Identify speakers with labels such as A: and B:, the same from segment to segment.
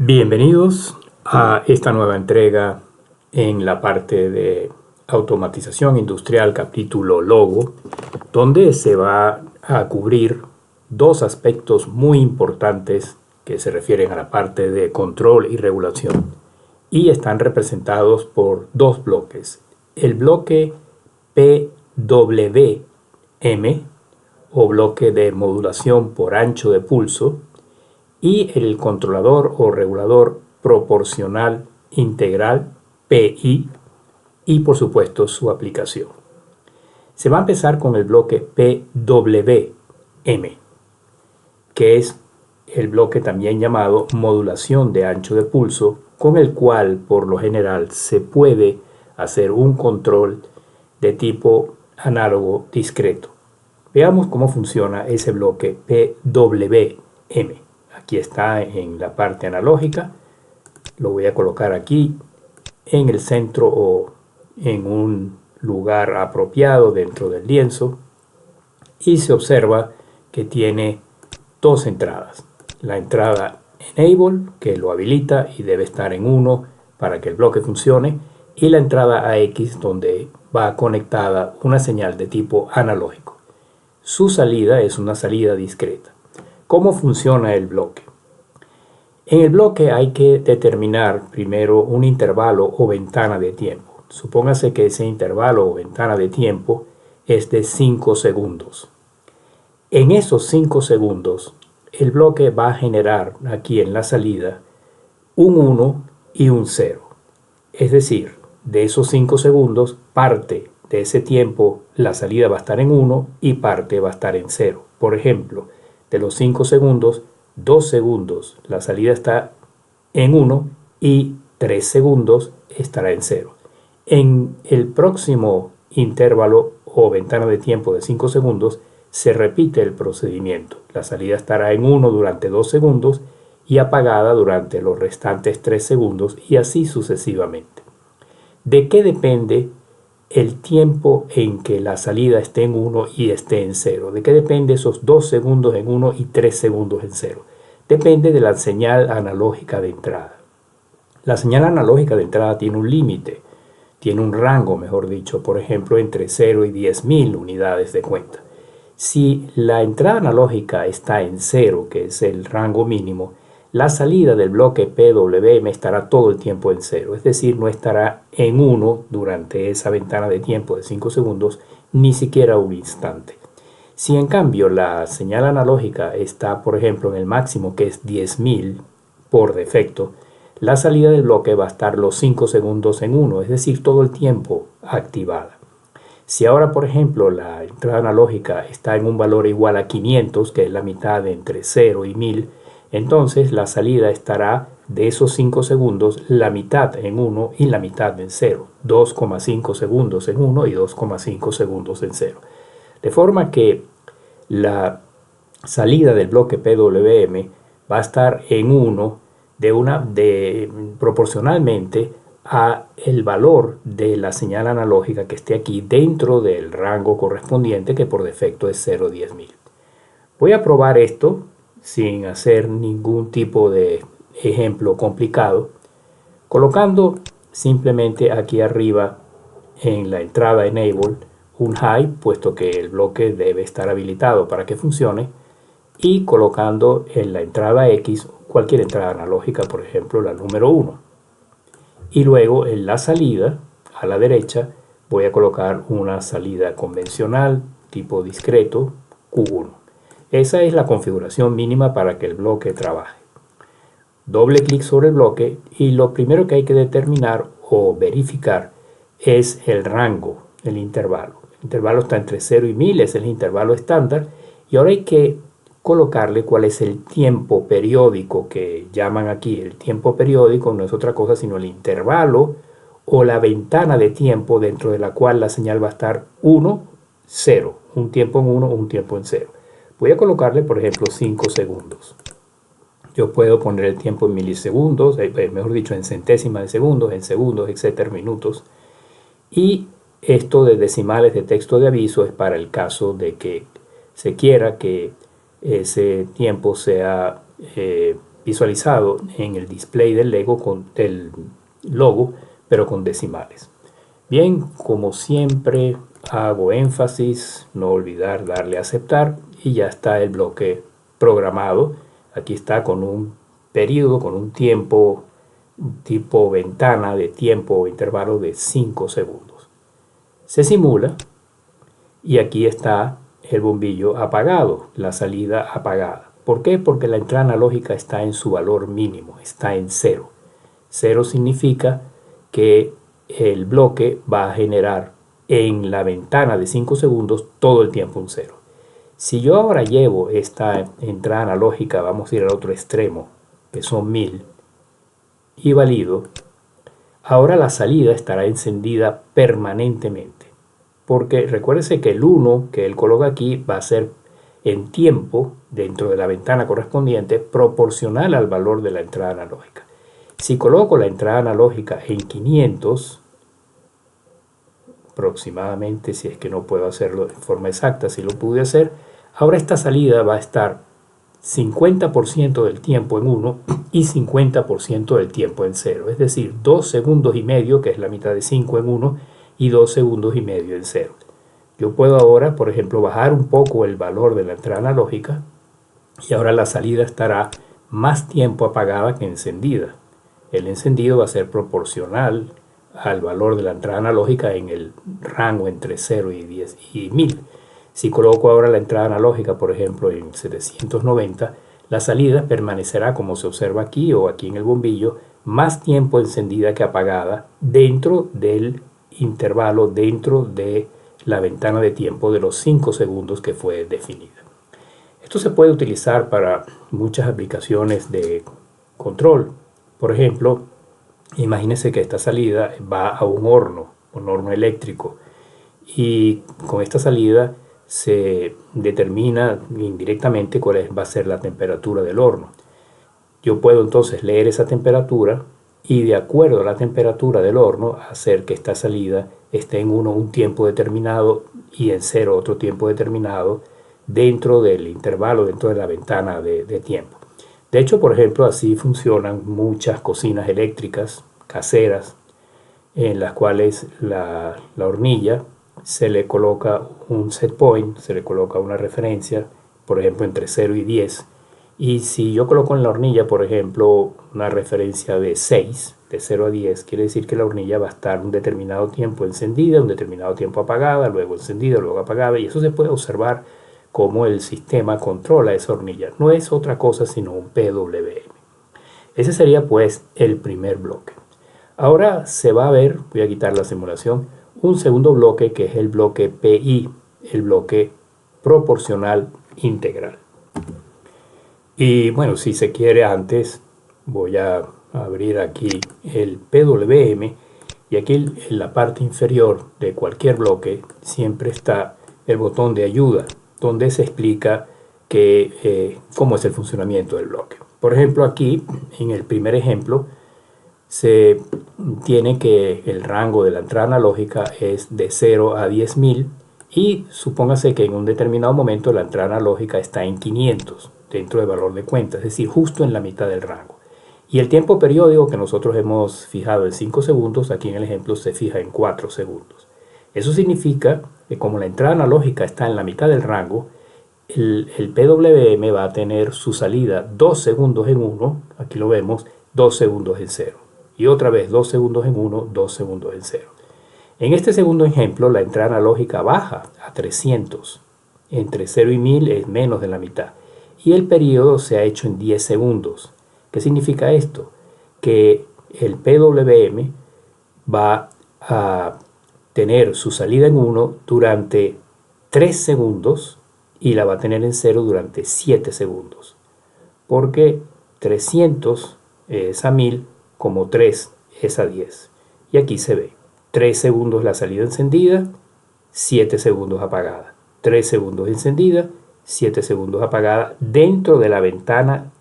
A: Bienvenidos a esta nueva entrega en la parte de automatización industrial capítulo logo, donde se va a cubrir dos aspectos muy importantes que se refieren a la parte de control y regulación y están representados por dos bloques. El bloque PWM o bloque de modulación por ancho de pulso y el controlador o regulador proporcional integral PI y por supuesto su aplicación. Se va a empezar con el bloque PWM, que es el bloque también llamado modulación de ancho de pulso, con el cual por lo general se puede hacer un control de tipo análogo discreto. Veamos cómo funciona ese bloque PWM. Aquí está en la parte analógica. Lo voy a colocar aquí en el centro o en un lugar apropiado dentro del lienzo. Y se observa que tiene dos entradas. La entrada Enable, que lo habilita y debe estar en 1 para que el bloque funcione. Y la entrada AX, donde va conectada una señal de tipo analógico. Su salida es una salida discreta. ¿Cómo funciona el bloque? En el bloque hay que determinar primero un intervalo o ventana de tiempo. Supóngase que ese intervalo o ventana de tiempo es de 5 segundos. En esos 5 segundos, el bloque va a generar aquí en la salida un 1 y un 0. Es decir, de esos 5 segundos, parte de ese tiempo la salida va a estar en 1 y parte va a estar en 0. Por ejemplo, de los 5 segundos, 2 segundos la salida está en 1 y 3 segundos estará en 0. En el próximo intervalo o ventana de tiempo de 5 segundos se repite el procedimiento. La salida estará en 1 durante 2 segundos y apagada durante los restantes 3 segundos y así sucesivamente. ¿De qué depende el tiempo en que la salida esté en 1 y esté en 0? ¿De qué depende esos 2 segundos en 1 y 3 segundos en 0? Depende de la señal analógica de entrada. La señal analógica de entrada tiene un límite, tiene un rango, mejor dicho, por ejemplo, entre 0 y 10.000 unidades de cuenta. Si la entrada analógica está en 0, que es el rango mínimo, la salida del bloque PWM estará todo el tiempo en 0, es decir, no estará en 1 durante esa ventana de tiempo de 5 segundos, ni siquiera un instante. Si en cambio la señal analógica está, por ejemplo, en el máximo que es 10.000 por defecto, la salida del bloque va a estar los 5 segundos en 1, es decir, todo el tiempo activada. Si ahora, por ejemplo, la entrada analógica está en un valor igual a 500, que es la mitad entre 0 y 1000, entonces la salida estará de esos 5 segundos la mitad en 1 y la mitad en 0. 2,5 segundos en 1 y 2,5 segundos en 0. De forma que la salida del bloque PWM va a estar en 1 proporcionalmente a el valor de la señal analógica que esté aquí dentro del rango correspondiente, que por defecto es 0,10.000. Voy a probar esto sin hacer ningún tipo de ejemplo complicado, colocando simplemente aquí arriba en la entrada Enable un High, puesto que el bloque debe estar habilitado para que funcione, y colocando en la entrada X cualquier entrada analógica, por ejemplo la número 1. Y luego en la salida, a la derecha, voy a colocar una salida convencional tipo discreto Q1. Esa es la configuración mínima para que el bloque trabaje. Doble clic sobre el bloque y lo primero que hay que determinar o verificar es el rango, el intervalo. El intervalo está entre 0 y 1000, es el intervalo estándar. Y ahora hay que colocarle cuál es el tiempo periódico que llaman aquí. El tiempo periódico no es otra cosa sino el intervalo o la ventana de tiempo dentro de la cual la señal va a estar 1, 0. Un tiempo en 1, un tiempo en 0. Voy a colocarle, por ejemplo, 5 segundos. Yo puedo poner el tiempo en milisegundos, mejor dicho, en centésimas de segundos, en segundos, etcétera, minutos. Y esto de decimales de texto de aviso es para el caso de que se quiera que ese tiempo sea visualizado en el display del logo, pero con decimales. Bien, como siempre hago énfasis, no olvidar darle a aceptar y ya está el bloque programado. Aquí está con un periodo, con un tiempo tipo ventana de tiempo o intervalo de 5 segundos. Se simula y aquí está el bombillo apagado, la salida apagada. ¿Por qué? Porque la entrada analógica está en su valor mínimo, está en 0. 0 significa que el bloque va a generar en la ventana de 5 segundos todo el tiempo un 0. Si yo ahora llevo esta entrada analógica, vamos a ir al otro extremo, que son 1000, y valido, ahora la salida estará encendida permanentemente. Porque recuérdese que el 1 que él coloca aquí va a ser en tiempo, dentro de la ventana correspondiente, proporcional al valor de la entrada analógica. Si coloco la entrada analógica en 500, aproximadamente, si es que no puedo hacerlo de forma exacta, si lo pude hacer, ahora esta salida va a estar 50% del tiempo en 1 y 50% del tiempo en 0. Es decir, 2 segundos y medio, que es la mitad de 5 en 1, y 2 segundos y medio en 0. Yo puedo ahora, por ejemplo, bajar un poco el valor de la entrada analógica y ahora la salida estará más tiempo apagada que encendida. El encendido va a ser proporcional al valor de la entrada analógica en el rango entre 0 y 10 y 1000. Si coloco ahora la entrada analógica, por ejemplo, en 790, la salida permanecerá, como se observa aquí o aquí en el bombillo, más tiempo encendida que apagada dentro del intervalo, dentro de la ventana de tiempo de los 5 segundos que fue definida. Esto se puede utilizar para muchas aplicaciones de control. Por ejemplo, imagínense que esta salida va a un horno eléctrico, y con esta salida se determina indirectamente cuál va a ser la temperatura del horno. Yo puedo entonces leer esa temperatura y, de acuerdo a la temperatura del horno, hacer que esta salida esté en 1 un tiempo determinado y en 0 otro tiempo determinado dentro del intervalo, dentro de la ventana de tiempo. De hecho, por ejemplo, así funcionan muchas cocinas eléctricas caseras, en las cuales la hornilla se le coloca un set point, se le coloca una referencia, por ejemplo, entre 0 y 10. Y si yo coloco en la hornilla, por ejemplo, una referencia de 6, de 0 a 10, quiere decir que la hornilla va a estar un determinado tiempo encendida, un determinado tiempo apagada, luego encendida, luego apagada, y eso se puede observar cómo el sistema controla esa hornilla. No es otra cosa sino un PWM. Ese sería pues el primer bloque. Ahora se va a ver, voy a quitar la simulación, un segundo bloque que es el bloque PI, el bloque proporcional integral. Y bueno, si se quiere antes, voy a abrir aquí el PWM, y aquí en la parte inferior de cualquier bloque siempre está el botón de ayuda, donde se explica cómo es el funcionamiento del bloque. Por ejemplo, aquí en el primer ejemplo se tiene que el rango de la entrada analógica es de 0 a 10.000, y supóngase que en un determinado momento la entrada analógica está en 500 dentro del valor de cuenta, es decir, justo en la mitad del rango. Y el tiempo periódico que nosotros hemos fijado en 5 segundos, aquí en el ejemplo se fija en 4 segundos. Eso significa que como la entrada analógica está en la mitad del rango, el PWM va a tener su salida 2 segundos en 1, aquí lo vemos, 2 segundos en 0. Y otra vez 2 segundos en 1, 2 segundos en 0. En este segundo ejemplo, la entrada analógica baja a 300. Entre 0 y 1000 es menos de la mitad. Y el periodo se ha hecho en 10 segundos. ¿Qué significa esto? Que el PWM va a tener su salida en 1 durante 3 segundos y la va a tener en 0 durante 7 segundos. Porque 300 es a 1000, como 3 es a 10. Y aquí se ve 3 segundos la salida encendida, 7 segundos apagada. 3 segundos encendida, 7 segundos apagada dentro de la ventana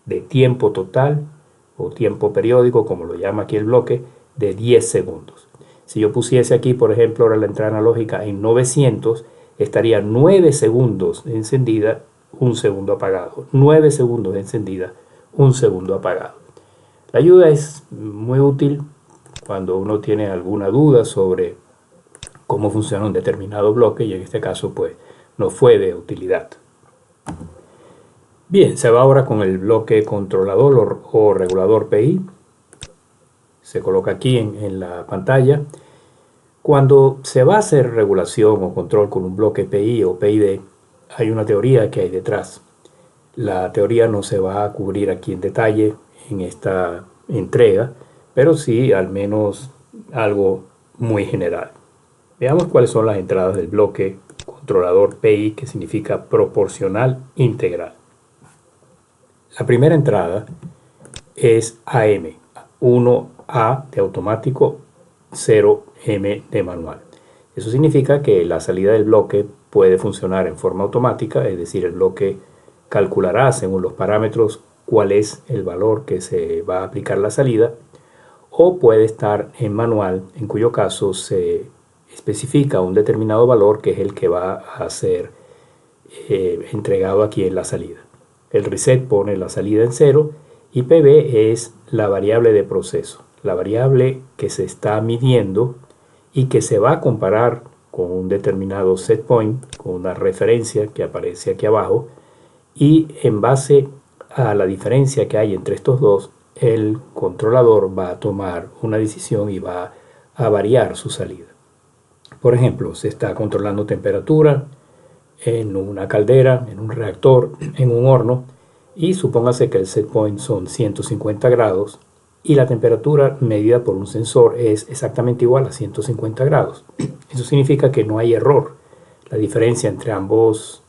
A: de tiempo total o tiempo periódico, como lo llama aquí el bloque, de 10 segundos. Si yo pusiese aquí, por ejemplo, ahora la entrada analógica en 900, estaría 9 segundos encendida, 1 segundo apagado. 9 segundos encendida, un segundo apagado. La ayuda es muy útil cuando uno tiene alguna duda sobre cómo funciona un determinado bloque, y en este caso pues no fue de utilidad. Bien, se va ahora con el bloque controlador o regulador PI. Se coloca aquí en la pantalla. Cuando se va a hacer regulación o control con un bloque PI o PID, hay una teoría que hay detrás. La teoría no se va a cubrir aquí en detalle en esta entrega, pero sí al menos algo muy general. Veamos cuáles son las entradas del bloque controlador PI, que significa proporcional integral. La primera entrada es AM, 1A de automático, 0M de manual. Eso significa que la salida del bloque puede funcionar en forma automática, es decir, el bloque calculará según los parámetros cuál es el valor que se va a aplicar la salida, o puede estar en manual, en cuyo caso se especifica un determinado valor que es el que va a ser entregado aquí en la salida. El reset pone la salida en 0 y PB es la variable de proceso, la variable que se está midiendo y que se va a comparar con un determinado set point, con una referencia que aparece aquí abajo, y en base a la diferencia que hay entre estos dos, el controlador va a tomar una decisión y va a variar su salida. Por ejemplo, se está controlando temperatura en una caldera, en un reactor, en un horno, y supóngase que el set point son 150 grados y la temperatura medida por un sensor es exactamente igual a 150 grados. Eso significa que no hay error. La diferencia entre ambos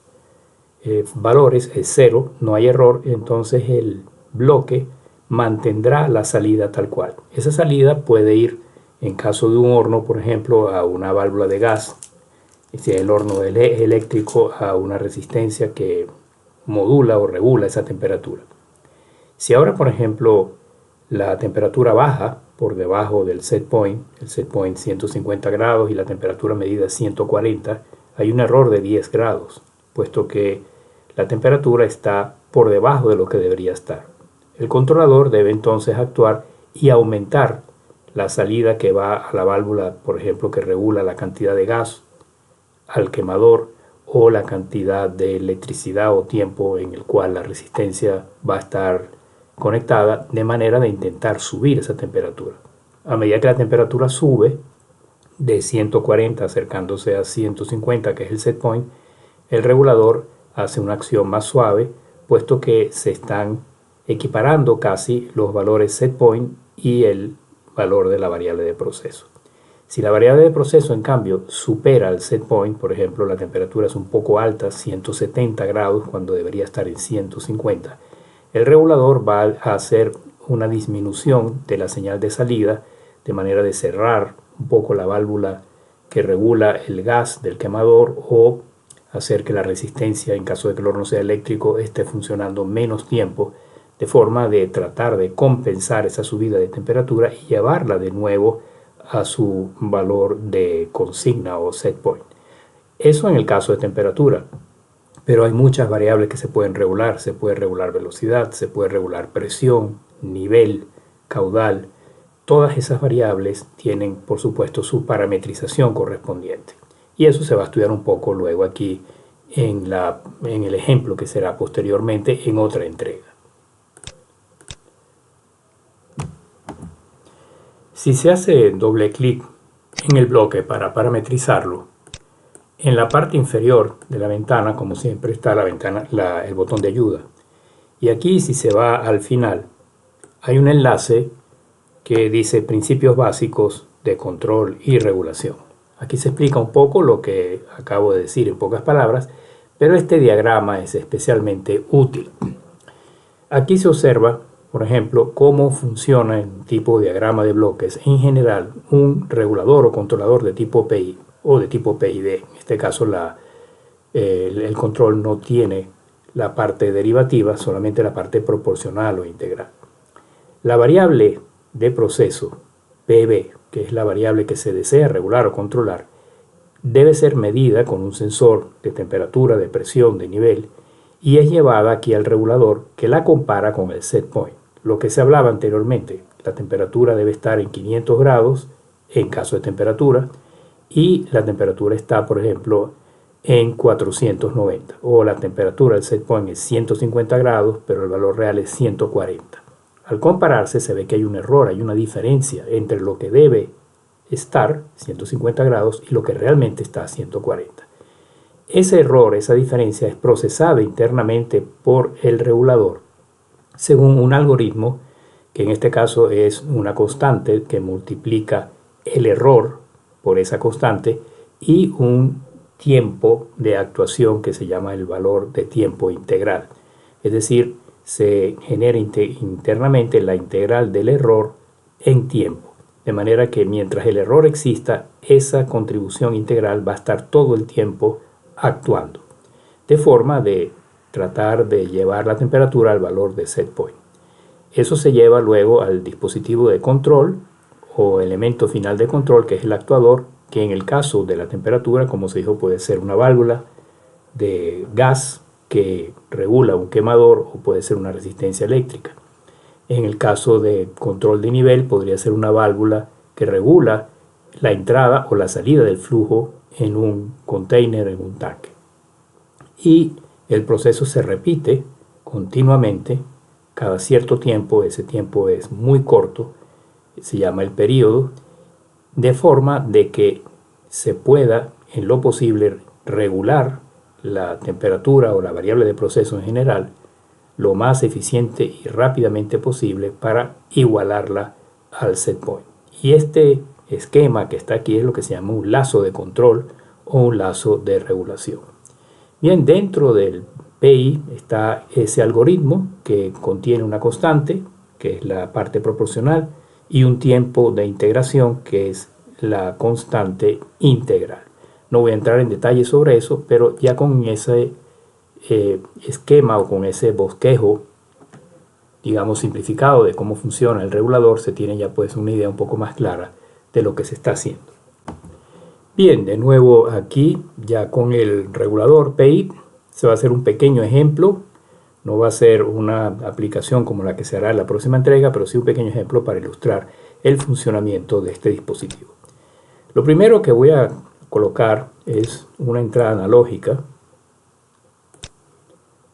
A: valores es 0, no hay error, entonces el bloque mantendrá la salida tal cual. Esa salida puede ir, en caso de un horno, por ejemplo, a una válvula de gas. Si el horno es eléctrico, a una resistencia que modula o regula esa temperatura. Si ahora, por ejemplo, la temperatura baja por debajo del set point, el set point 150 grados y la temperatura medida es 140, hay un error de 10 grados, puesto que la temperatura está por debajo de lo que debería estar. El controlador debe entonces actuar y aumentar la salida que va a la válvula, por ejemplo, que regula la cantidad de gas al quemador o la cantidad de electricidad o tiempo en el cual la resistencia va a estar conectada, de manera de intentar subir esa temperatura. A medida que la temperatura sube de 140 acercándose a 150, que es el set point, el regulador hace una acción más suave, puesto que se están equiparando casi los valores set point y el valor de la variable de proceso. Si la variable de proceso, en cambio, supera el set point, por ejemplo, la temperatura es un poco alta, 170 grados, cuando debería estar en 150, el regulador va a hacer una disminución de la señal de salida, de manera de cerrar un poco la válvula que regula el gas del quemador, o hacer que la resistencia, en caso de que el horno sea eléctrico, esté funcionando menos tiempo, de forma de tratar de compensar esa subida de temperatura y llevarla de nuevo a su valor de consigna o set point. Eso en el caso de temperatura, pero hay muchas variables que se pueden regular. Se puede regular velocidad, se puede regular presión, nivel, caudal. Todas esas variables tienen, por supuesto, su parametrización correspondiente. Y eso se va a estudiar un poco luego aquí en el ejemplo que será posteriormente en otra entrega. Si se hace doble clic en el bloque para parametrizarlo, en la parte inferior de la ventana, como siempre, está el botón de ayuda. Y aquí, si se va al final, hay un enlace que dice principios básicos de control y regulación. Aquí se explica un poco lo que acabo de decir en pocas palabras, pero este diagrama es especialmente útil. Aquí se observa, por ejemplo, cómo funciona el tipo de diagrama de bloques. En general, un regulador o controlador de tipo PI o de tipo PID. En este caso, el control no tiene la parte derivativa, solamente la parte proporcional o integral. La variable de proceso, PB, que es la variable que se desea regular o controlar, debe ser medida con un sensor de temperatura, de presión, de nivel, y es llevada aquí al regulador, que la compara con el set point. Lo que se hablaba anteriormente, la temperatura debe estar en 500 grados en caso de temperatura, y la temperatura está, por ejemplo, en 490, o la temperatura del set point es 150 grados, pero el valor real es 140. Al compararse se ve que hay un error, hay una diferencia entre lo que debe estar, 150 grados, y lo que realmente está a 140. Ese error, esa diferencia, es procesada internamente por el regulador según un algoritmo, que en este caso es una constante que multiplica el error por esa constante, y un tiempo de actuación que se llama el valor de tiempo integral. Es decir, se genera internamente la integral del error en tiempo. De manera que mientras el error exista, esa contribución integral va a estar todo el tiempo actuando. De forma de tratar de llevar la temperatura al valor de set point. Eso se lleva luego al dispositivo de control o elemento final de control, que es el actuador, que en el caso de la temperatura, como se dijo, puede ser una válvula de gas que regula un quemador, o puede ser una resistencia eléctrica. En el caso de control de nivel, podría ser una válvula que regula la entrada o la salida del flujo en un container, en un tanque. Y el proceso se repite continuamente cada cierto tiempo. Ese tiempo es muy corto, se llama el periodo, de forma de que se pueda en lo posible regular la temperatura o la variable de proceso en general lo más eficiente y rápidamente posible para igualarla al set point. Y este esquema que está aquí es lo que se llama un lazo de control o un lazo de regulación. Bien, dentro del PI está ese algoritmo que contiene una constante, que es la parte proporcional, y un tiempo de integración, que es la constante integral. No voy a entrar en detalle sobre eso, pero ya con ese esquema o con ese bosquejo, digamos, simplificado de cómo funciona el regulador, se tiene ya pues una idea un poco más clara de lo que se está haciendo. Bien, de nuevo aquí ya con el regulador PI se va a hacer un pequeño ejemplo. No va a ser una aplicación como la que se hará en la próxima entrega, pero sí un pequeño ejemplo para ilustrar el funcionamiento de este dispositivo. Lo primero que voy a colocar es una entrada analógica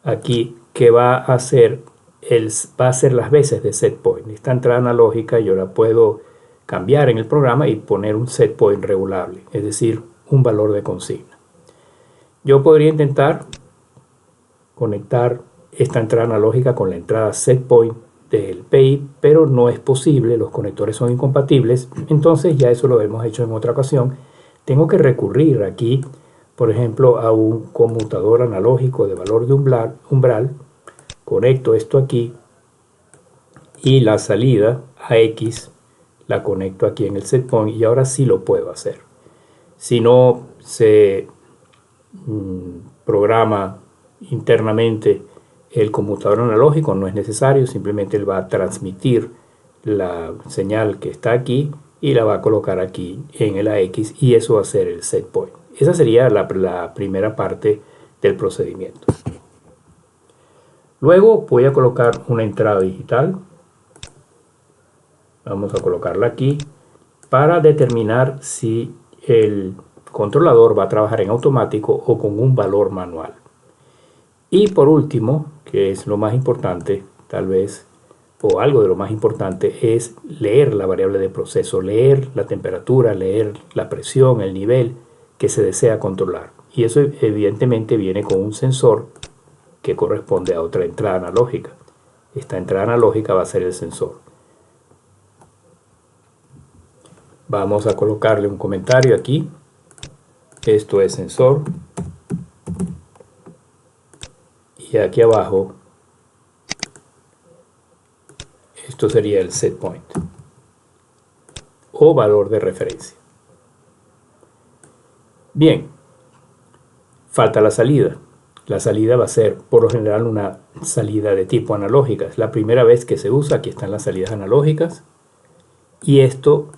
A: aquí, que va a hacer las veces de set point. Esta entrada analógica yo la puedo cambiar en el programa y poner un set point regulable, es decir, un valor de consigna. Yo podría intentar conectar esta entrada analógica con la entrada set point del PI, pero no es posible, los conectores son incompatibles. Entonces ya eso lo hemos hecho en otra ocasión. Tengo que recurrir aquí, por ejemplo, a un conmutador analógico de valor de umbral. Conecto esto aquí y la salida a X la conecto aquí en el set point, y ahora sí lo puedo hacer. Si no se programa internamente el conmutador analógico, no es necesario, simplemente él va a transmitir la señal que está aquí y la va a colocar aquí en el AX, y eso va a ser el set point. Esa sería la primera parte del procedimiento. Luego voy a colocar una entrada digital. Vamos a colocarla aquí para determinar si el controlador va a trabajar en automático o con un valor manual. Y por último, que es lo más importante, tal vez, o algo de lo más importante, es leer la variable de proceso, leer la temperatura, leer la presión, el nivel que se desea controlar. Y eso evidentemente viene con un sensor que corresponde a otra entrada analógica. Esta entrada analógica va a ser el sensor. Vamos a colocarle un comentario aquí. Esto es sensor. Y aquí abajo, esto sería el set point o valor de referencia. Bien, falta la salida. La salida va a ser por lo general una salida de tipo analógica. Es la primera vez que se usa. Aquí están las salidas analógicas. Y esto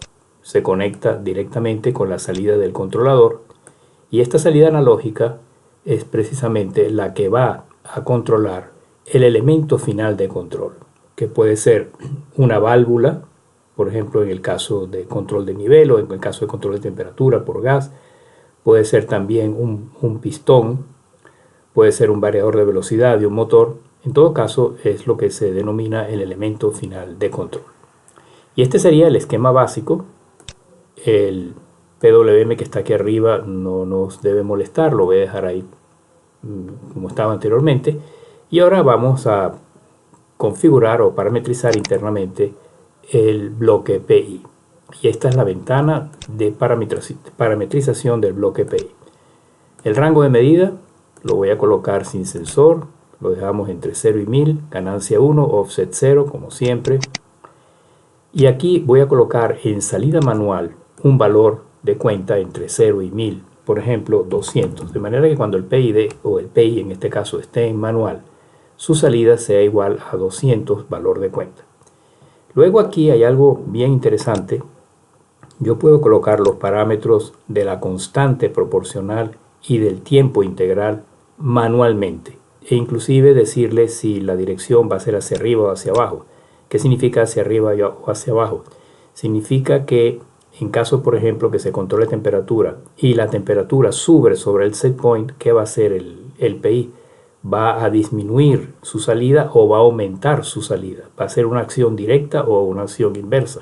A: se conecta directamente con la salida del controlador. Y esta salida analógica es precisamente la que va a controlar el elemento final de control, que puede ser una válvula, por ejemplo en el caso de control de nivel o en el caso de control de temperatura por gas, puede ser también un pistón, puede ser un variador de velocidad de un motor. En todo caso es lo que se denomina el elemento final de control. Y este sería el esquema básico. El PWM que está aquí arriba no nos debe molestar, lo voy a dejar ahí como estaba anteriormente. Y ahora vamos a configurar o parametrizar internamente el bloque PI. Y esta es la ventana de parametrización del bloque PI. El rango de medida lo voy a colocar sin sensor, lo dejamos entre 0 y 1000, ganancia 1, offset 0 como siempre. Y aquí voy a colocar en salida manual un valor de cuenta entre 0 y 1000, por ejemplo 200, de manera que cuando el PID o el PI en este caso esté en manual, su salida sea igual a 200 valor de cuenta. Luego aquí hay algo bien interesante. Yo puedo colocar los parámetros de la constante proporcional y del tiempo integral manualmente e inclusive decirle si la dirección va a ser hacia arriba o hacia abajo. ¿Qué significa hacia arriba o hacia abajo? Significa que en caso, por ejemplo, que se controle temperatura y la temperatura sube sobre el set point, ¿qué va a hacer el PI? ¿Va a disminuir su salida o va a aumentar su salida? ¿Va a ser una acción directa o una acción inversa?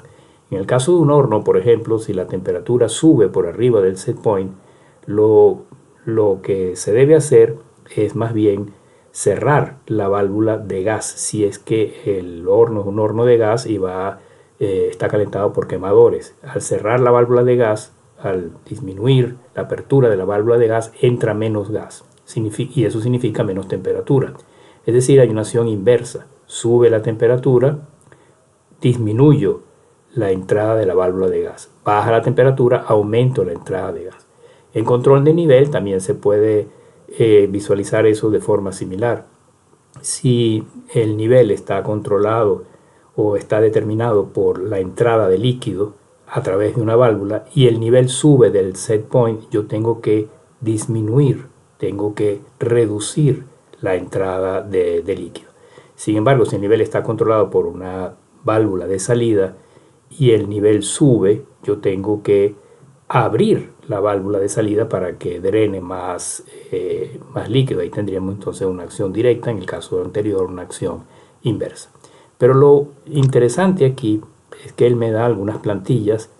A: En el caso de un horno, por ejemplo, si la temperatura sube por arriba del set point, lo que se debe hacer es más bien cerrar la válvula de gas, si es que el horno es un horno de gas y está calentado por quemadores. Al cerrar la válvula de gas, al disminuir la apertura de la válvula de gas, entra menos gas y eso significa menos temperatura. Es decir, hay una acción inversa. Sube la temperatura, disminuyo la entrada de la válvula de gas. Baja la temperatura, aumento la entrada de gas. En control de nivel también se puede visualizar eso de forma similar. Si el nivel está controlado o está determinado por la entrada de líquido a través de una válvula y el nivel sube del set point, yo tengo que disminuir, tengo que reducir la entrada de líquido. Sin embargo, si el nivel está controlado por una válvula de salida y el nivel sube, yo tengo que abrir la válvula de salida para que drene más líquido. Ahí tendríamos entonces una acción directa, en el caso anterior una acción inversa. Pero lo interesante aquí es que él me da algunas plantillas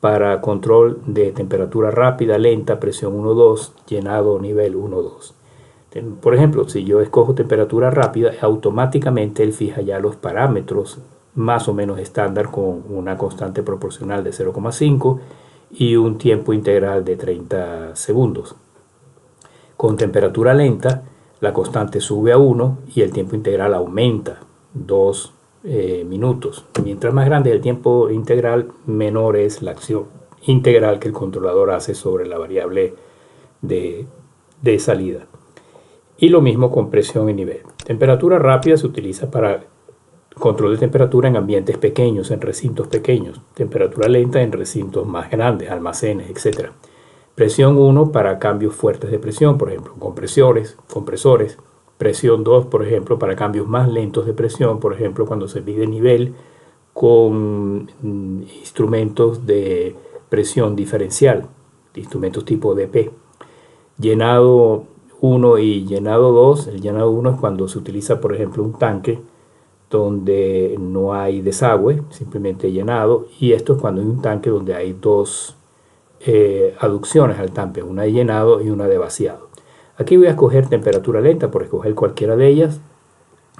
A: para control de temperatura rápida, lenta, presión 1-2, llenado nivel 1-2. Por ejemplo, si yo escojo temperatura rápida, automáticamente él fija ya los parámetros más o menos estándar con una constante proporcional de 0,5 y un tiempo integral de 30 segundos. Con temperatura lenta, la constante sube a 1 y el tiempo integral aumenta 2 minutos. Mientras más grande el tiempo integral, menor es la acción integral que el controlador hace sobre la variable de salida. Y lo mismo con presión y nivel. Temperatura rápida se utiliza para control de temperatura en ambientes pequeños, en recintos pequeños. Temperatura lenta en recintos más grandes, almacenes, etc. Presión 1 para cambios fuertes de presión, por ejemplo, compresores. Presión 2, por ejemplo, para cambios más lentos de presión, por ejemplo, cuando se mide nivel con instrumentos de presión diferencial, instrumentos tipo DP. Llenado 1 y llenado 2. El llenado 1 es cuando se utiliza, por ejemplo, un tanque donde no hay desagüe, simplemente llenado, y esto es cuando hay un tanque donde hay dos aducciones al tanque, una de llenado y una de vaciado. Aquí voy a escoger temperatura lenta por escoger cualquiera de ellas.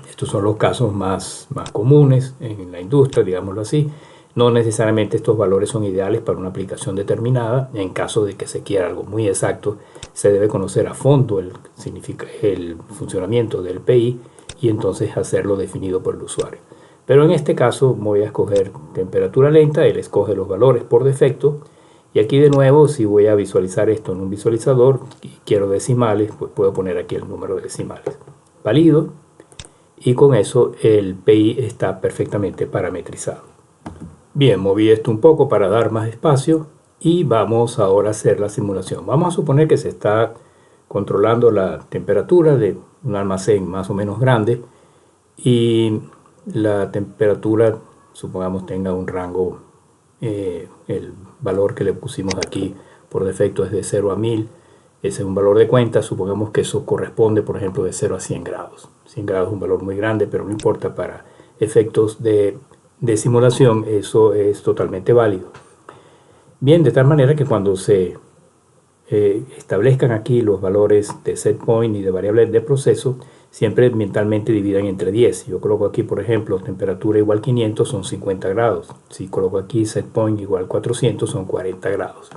A: Estos son los casos más comunes en la industria, digámoslo así. No necesariamente estos valores son ideales para una aplicación determinada. En caso de que se quiera algo muy exacto, se debe conocer a fondo el funcionamiento del PI y entonces hacerlo definido por el usuario. Pero en este caso voy a escoger temperatura lenta, él escoge los valores por defecto. Y aquí de nuevo, si voy a visualizar esto en un visualizador y quiero decimales, pues puedo poner aquí el número de decimales. Valido, y con eso el PI está perfectamente parametrizado. Bien, moví esto un poco para dar más espacio y vamos ahora a hacer la simulación. Vamos a suponer que se está controlando la temperatura de un almacén más o menos grande y la temperatura, supongamos, tenga un rango, el valor que le pusimos aquí por defecto es de 0 a 1000. Ese es un valor de cuenta. Supongamos que eso corresponde, por ejemplo, de 0 a 100 grados. 100 grados es un valor muy grande, pero no importa, para efectos de simulación eso es totalmente válido. Bien, de tal manera que cuando se establezcan aquí los valores de set point y de variable de proceso, siempre mentalmente dividan entre 10. Yo coloco aquí, por ejemplo, temperatura igual 500 son 50 grados. Si coloco aquí set point igual 400 son 40 grados.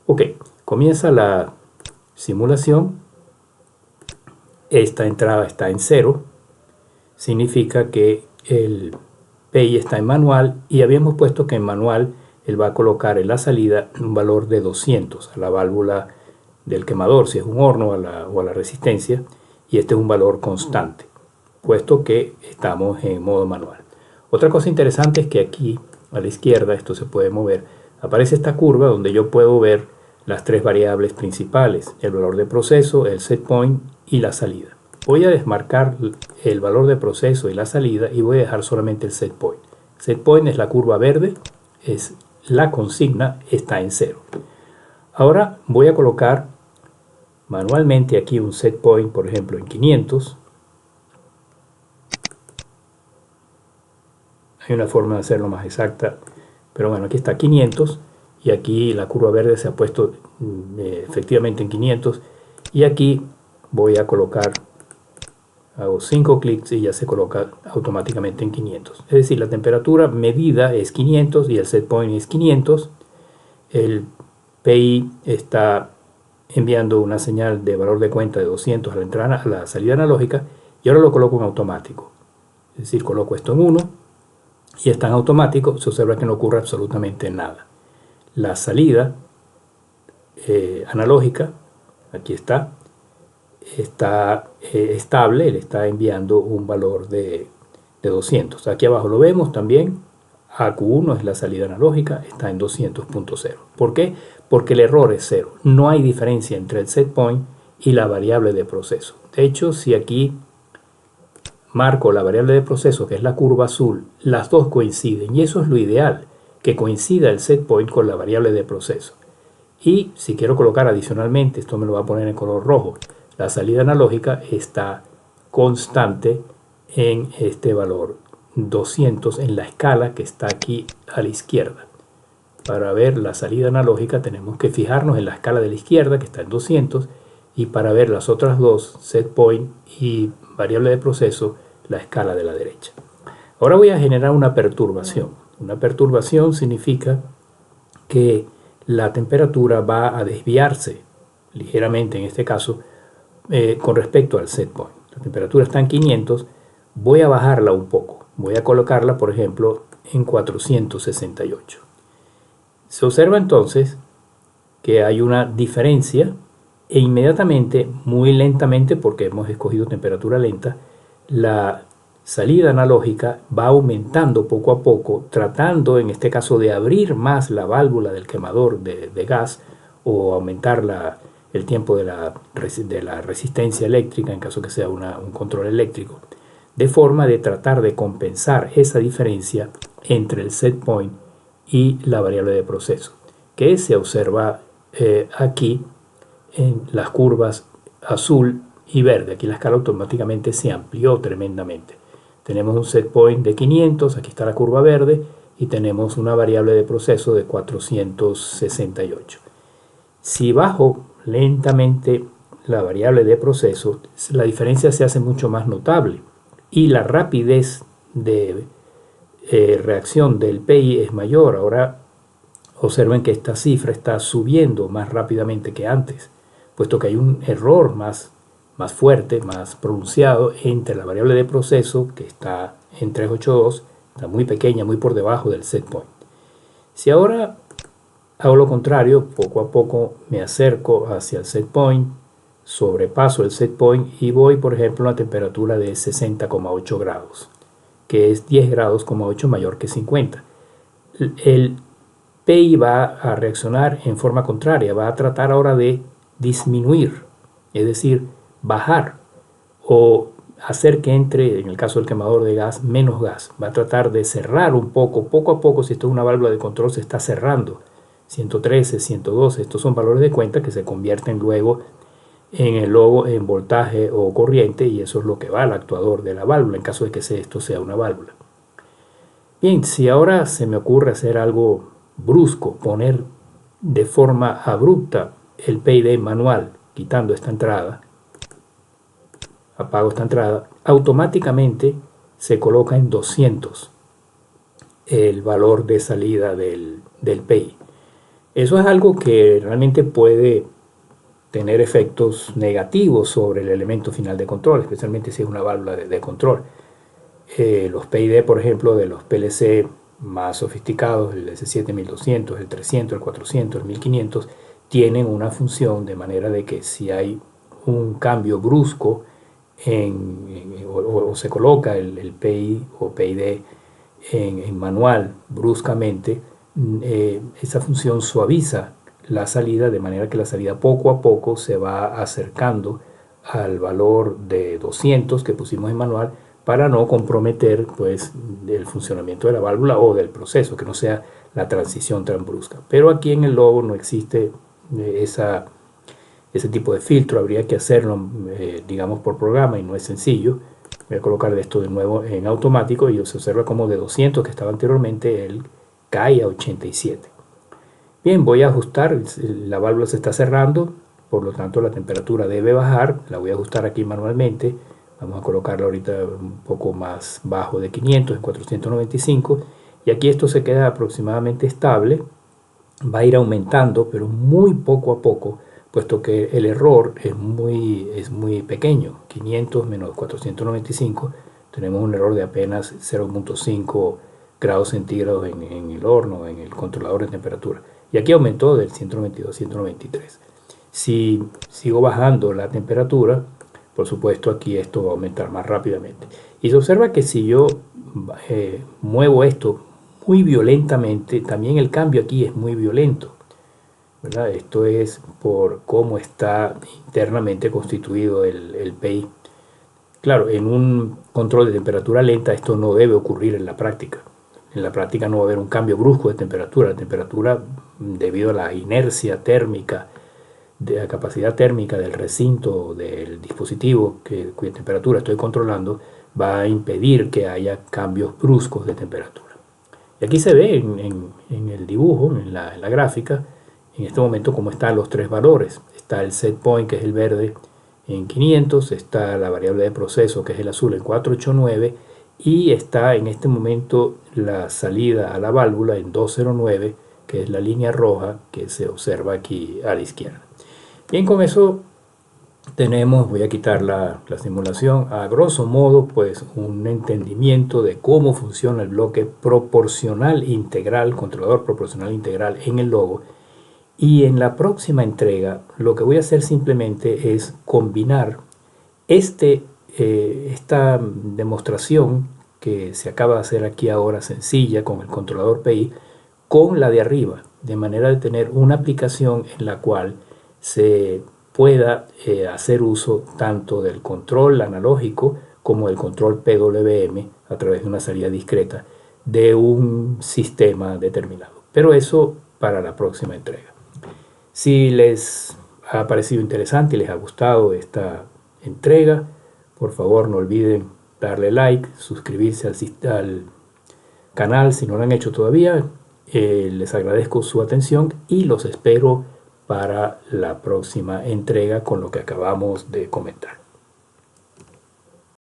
A: Ok, comienza la simulación. Esta entrada está en 0. Significa que el PI está en manual y habíamos puesto que en manual él va a colocar en la salida un valor de 200 a la válvula del quemador, si es un horno, o a la resistencia, y este es un valor constante, puesto que estamos en modo manual. Otra cosa interesante es que aquí a la izquierda, esto se puede mover, aparece esta curva donde yo puedo ver las tres variables principales: el valor de proceso, el set point y la salida. Voy a desmarcar el valor de proceso y la salida y voy a dejar solamente el set point. Set point es la curva verde, es la consigna, está en 0. Ahora voy a colocar manualmente aquí un set point, por ejemplo, en 500. Hay una forma de hacerlo más exacta, pero bueno, aquí está 500 y aquí la curva verde se ha puesto efectivamente en 500, y aquí voy a colocar, hago 5 clics y ya se coloca automáticamente en 500. Es decir, la temperatura medida es 500 y el set point es 500. El PI está enviando una señal de valor de cuenta de 200 a la entrada, a la salida analógica, y ahora lo coloco en automático. Es decir, coloco esto en 1 y está en automático. Se observa que no ocurre absolutamente nada. La salida analógica, aquí está estable, le está enviando un valor de 200. Aquí abajo lo vemos también. AQ1 es la salida analógica, está en 200.0. ¿Por qué? Porque el error es 0. No hay diferencia entre el set point y la variable de proceso. De hecho, si aquí marco la variable de proceso, que es la curva azul, las dos coinciden, y eso es lo ideal, que coincida el set point con la variable de proceso. Y si quiero colocar adicionalmente, esto me lo va a poner en color rojo, la salida analógica está constante en este valor 200 en la escala que está aquí a la izquierda. Para ver la salida analógica tenemos que fijarnos en la escala de la izquierda, que está en 200, y para ver las otras dos, set point y variable de proceso, la escala de la derecha. Ahora voy a generar una perturbación. Una perturbación significa que la temperatura va a desviarse ligeramente, en este caso, con respecto al set point. La temperatura está en 500, voy a bajarla un poco. Voy a colocarla, por ejemplo, en 468. Se observa entonces que hay una diferencia e inmediatamente, muy lentamente, porque hemos escogido temperatura lenta, la salida analógica va aumentando poco a poco, tratando en este caso de abrir más la válvula del quemador de gas, o aumentar el tiempo de la resistencia eléctrica en caso que sea un control eléctrico, de forma de tratar de compensar esa diferencia entre el set point y la variable de proceso, que se observa aquí en las curvas azul y verde. Aquí la escala automáticamente se amplió tremendamente. Tenemos un set point de 500, aquí está la curva verde, y tenemos una variable de proceso de 468. Si bajo lentamente la variable de proceso, la diferencia se hace mucho más notable y la rapidez de reacción del PI es mayor. Ahora observen que esta cifra está subiendo más rápidamente que antes, puesto que hay un error más fuerte, más pronunciado entre la variable de proceso, que está en 382, está muy pequeña, muy por debajo del set point. Si ahora hago lo contrario, poco a poco me acerco hacia el set point, sobrepaso el set point y voy, por ejemplo, a una temperatura de 60,8 grados, que es 10 grados, 8 mayor que 50. El PI va a reaccionar en forma contraria, va a tratar ahora de disminuir, es decir, bajar o hacer que entre, en el caso del quemador de gas, menos gas. Va a tratar de cerrar un poco a poco, si esto es una válvula de control, se está cerrando. 113, 112, estos son valores de cuenta que se convierten luego en el logo en voltaje o corriente, y eso es lo que va al actuador de la válvula en caso de que esto sea una válvula. Bien, si ahora se me ocurre hacer algo brusco, poner de forma abrupta el PID manual, quitando esta entrada, apago esta entrada, automáticamente se coloca en 200 el valor de salida del PI. Eso es algo que realmente puede tener efectos negativos sobre el elemento final de control, especialmente si es una válvula de control. Los PID, por ejemplo, de los PLC más sofisticados, el S7-1200, el 300, el 400, el 1500, tienen una función de manera de que si hay un cambio brusco o se coloca el PI o PID en manual bruscamente, esa función suaviza la salida, de manera que la salida poco a poco se va acercando al valor de 200 que pusimos en manual, para no comprometer pues el funcionamiento de la válvula o del proceso, que no sea la transición tan brusca. Pero aquí en el logo no existe ese tipo de filtro, habría que hacerlo digamos por programa, y no es sencillo. Voy a colocar esto de nuevo en automático y se observa como de 200 que estaba anteriormente, él cae a 87. Bien, voy a ajustar, la válvula se está cerrando, por lo tanto la temperatura debe bajar, la voy a ajustar aquí manualmente. Vamos a colocarla ahorita un poco más bajo de 500, en 495, y aquí esto se queda aproximadamente estable. Va a ir aumentando, pero muy poco a poco, puesto que el error es muy pequeño. 500 menos 495, tenemos un error de apenas 0.5 grados centígrados en el horno, en el controlador de temperatura. Y aquí aumentó del 192 a 193. Si sigo bajando la temperatura, por supuesto aquí esto va a aumentar más rápidamente. Y se observa que si yo muevo esto muy violentamente, también el cambio aquí es muy violento, ¿verdad? Esto es por cómo está internamente constituido el PI. Claro, en un control de temperatura lenta esto no debe ocurrir en la práctica. En la práctica no va a haber un cambio brusco de temperatura. La temperatura, debido a la inercia térmica, de la capacidad térmica del recinto del dispositivo cuya temperatura estoy controlando, va a impedir que haya cambios bruscos de temperatura. Y aquí se ve en el dibujo, en la gráfica, en este momento cómo están los tres valores. Está el set point, que es el verde, en 500, está la variable de proceso, que es el azul, en 489, y está en este momento la salida a la válvula en 209, que es la línea roja que se observa aquí a la izquierda. Bien, con eso tenemos, voy a quitar la simulación, a grosso modo pues un entendimiento de cómo funciona el bloque proporcional integral, controlador proporcional integral en el logo. Y en la próxima entrega lo que voy a hacer simplemente es combinar esta demostración que se acaba de hacer aquí ahora, sencilla, con el controlador PI, con la de arriba, de manera de tener una aplicación en la cual se pueda hacer uso tanto del control analógico como del control PWM a través de una salida discreta de un sistema determinado. Pero eso para la próxima entrega. Si les ha parecido interesante y les ha gustado esta entrega, por favor no olviden darle like, suscribirse al canal si no lo han hecho todavía. Les agradezco su atención y los espero para la próxima entrega con lo que acabamos de comentar.